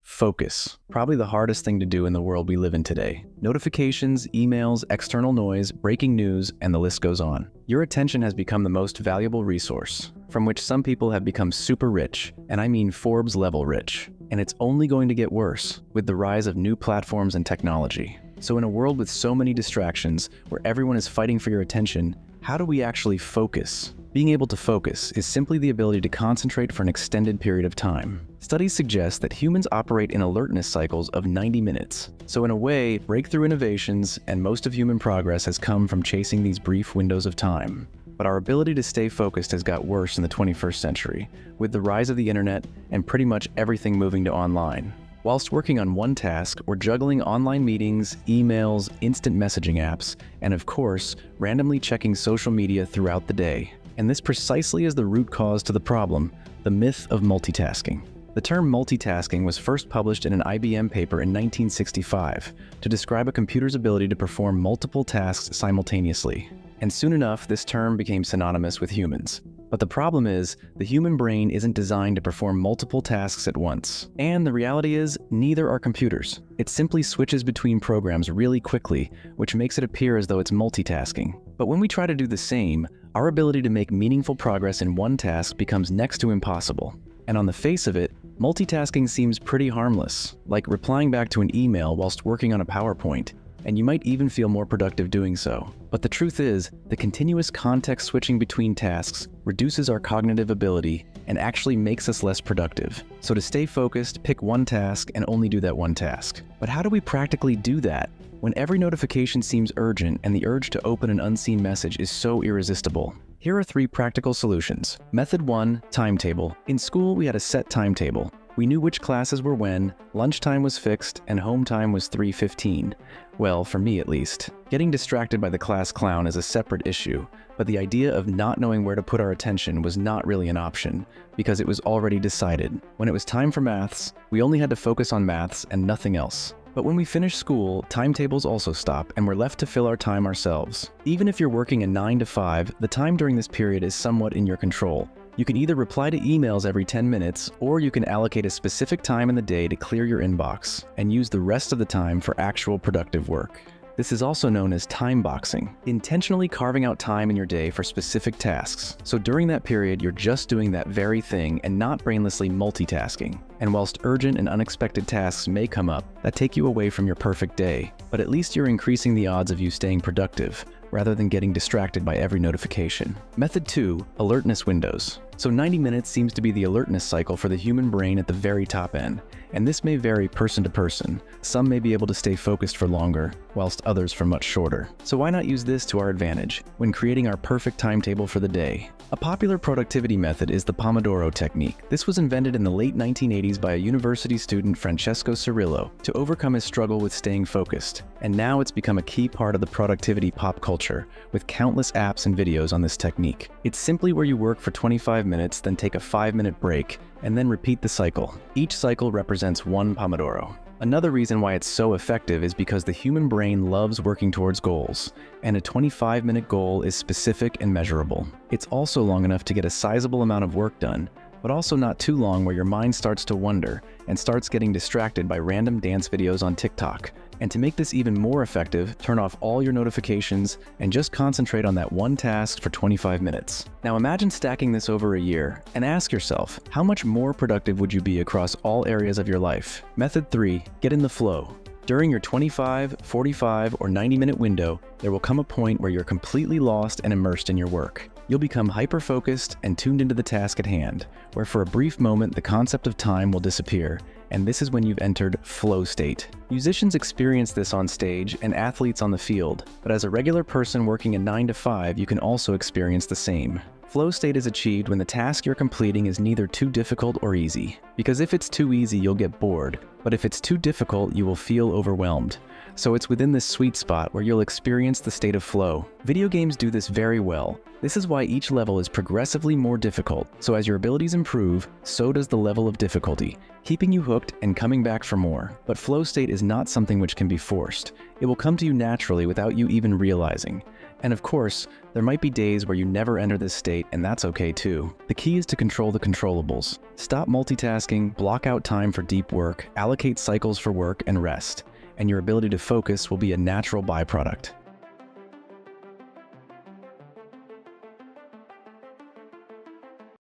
Focus. Probably the hardest thing to do in the world we live in today. Notifications, emails, external noise, breaking news, and the list goes on. Your attention has become the most valuable resource, from which some people have become super rich, and I mean Forbes level rich. And it's only going to get worse with the rise of new platforms and technology. So in a world with so many distractions, where everyone is fighting for your attention, how do we actually focus? Being able to focus is simply the ability to concentrate for an extended period of time. Studies suggest that humans operate in alertness cycles of 90 minutes. So in a way, breakthrough innovations and most of human progress has come from chasing these brief windows of time. But our ability to stay focused has got worse in the 21st century, with the rise of the internet and pretty much everything moving to online. Whilst working on one task, we're juggling online meetings, emails, instant messaging apps, and of course, randomly checking social media throughout the day. And this precisely is the root cause to the problem, the myth of multitasking. The term multitasking was first published in an IBM paper in 1965 to describe a computer's ability to perform multiple tasks simultaneously. And soon enough, this term became synonymous with humans. But the problem is, the human brain isn't designed to perform multiple tasks at once. And the reality is, neither are computers. It simply switches between programs really quickly, which makes it appear as though it's multitasking. But when we try to do the same, our ability to make meaningful progress in one task becomes next to impossible. And on the face of it, multitasking seems pretty harmless, like replying back to an email whilst working on a PowerPoint, and you might even feel more productive doing so. But the truth is, the continuous context switching between tasks reduces our cognitive ability and actually makes us less productive. So to stay focused, pick one task and only do that one task. But how do we practically do that when every notification seems urgent and the urge to open an unseen message is so irresistible? Here are 3 practical solutions. Method 1, timetable. In school, we had a set timetable. We knew which classes were when, lunchtime was fixed, and home time was 3:15. Well, for me at least. Getting distracted by the class clown is a separate issue, but the idea of not knowing where to put our attention was not really an option, because it was already decided. When it was time for maths, we only had to focus on maths and nothing else. But when we finish school, timetables also stop, and we're left to fill our time ourselves. Even if you're working a 9 to 5, the time during this period is somewhat in your control. You can either reply to emails every 10 minutes, or you can allocate a specific time in the day to clear your inbox, and use the rest of the time for actual productive work. This is also known as time boxing, intentionally carving out time in your day for specific tasks. So during that period, you're just doing that very thing and not brainlessly multitasking. And whilst urgent and unexpected tasks may come up that take you away from your perfect day, but at least you're increasing the odds of you staying productive, rather than getting distracted by every notification. Method 2, alertness windows. So 90 minutes seems to be the alertness cycle for the human brain at the very top end, and this may vary person to person. Some may be able to stay focused for longer, whilst others for much shorter. So why not use this to our advantage when creating our perfect timetable for the day? A popular productivity method is the Pomodoro technique. This was invented in the late 1980s by a university student, Francesco Cirillo, to overcome his struggle with staying focused. And now it's become a key part of the productivity pop culture, with countless apps and videos on this technique. It's simply where you work for 25 minutes, then take a 5-minute break, and then repeat the cycle. Each cycle represents 1 Pomodoro. Another reason why it's so effective is because the human brain loves working towards goals, and a 25-minute goal is specific and measurable. It's also long enough to get a sizable amount of work done, but also not too long where your mind starts to wander and starts getting distracted by random dance videos on TikTok. And to make this even more effective, turn off all your notifications and just concentrate on that one task for 25 minutes. Now imagine stacking this over a year and ask yourself, how much more productive would you be across all areas of your life? Method 3, get in the flow. During your 25, 45, or 90-minute window, there will come a point where you're completely lost and immersed in your work. You'll become hyper-focused and tuned into the task at hand, where for a brief moment the concept of time will disappear, and this is when you've entered flow state. Musicians experience this on stage and athletes on the field, but as a regular person working a 9 to 5, you can also experience the same. Flow state is achieved when the task you're completing is neither too difficult or easy, Because if it's too easy, you'll get bored, but if it's too difficult, you will feel overwhelmed. So it's within this sweet spot where you'll experience the state of flow. Video games do this very well. This is why each level is progressively more difficult, so as your abilities improve, so does the level of difficulty, keeping you hooked and coming back for more. But flow state is not something which can be forced. It will come to you naturally without you even realizing. And of course, there might be days where you never enter this state, and that's okay too. The key is to control the controllables. Stop multitasking, block out time for deep work, allocate cycles for work and rest, and your ability to focus will be a natural byproduct.